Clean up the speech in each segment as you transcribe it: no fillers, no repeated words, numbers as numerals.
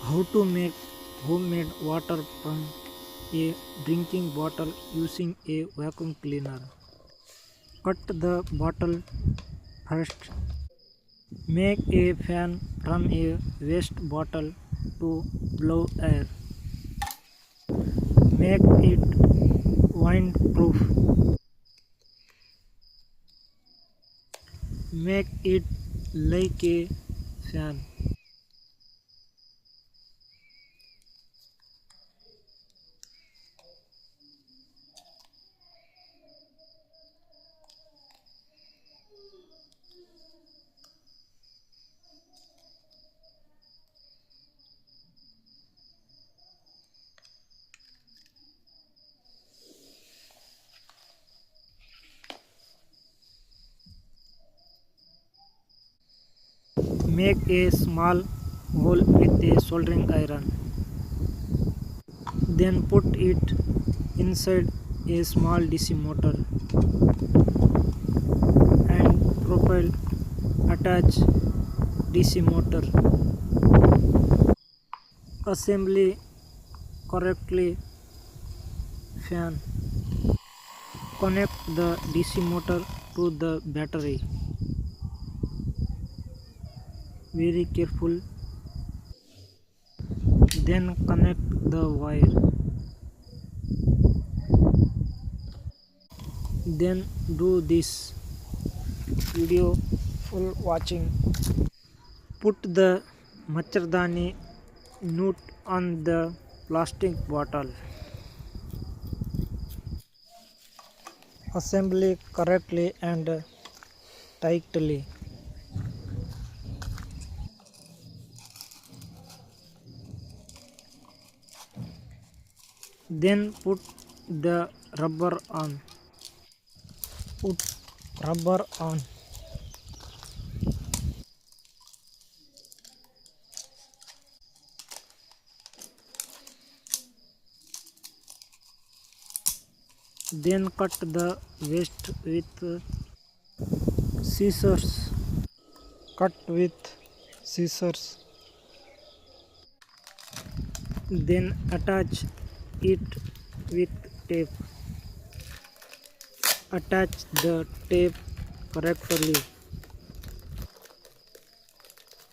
How to make homemade water from a drinking bottle using a vacuum cleaner. Cut the bottle first. Make a fan from a waste bottle to blow air. Make it windproof. Make it like a fan. Make a small hole with a soldering iron. Then put it inside a small DC motor and propel attach DC motor. Assembly correctly fan. Connect the DC motor to the battery. Very careful. Then connect the wire. Then do this. Video full watching. Put the machardani nut on the plastic bottle. Assembly correctly and tightly. Then put the rubber on. Put rubber on. Then cut the waste with scissors. Cut with scissors. Then attach it with tape. Attach the tape correctly.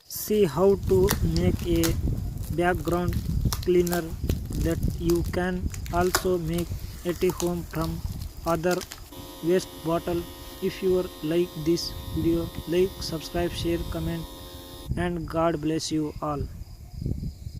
See how to make a background cleaner that you can also make at home from other waste bottle. If you like this video, like, subscribe, share, comment, and God bless you all.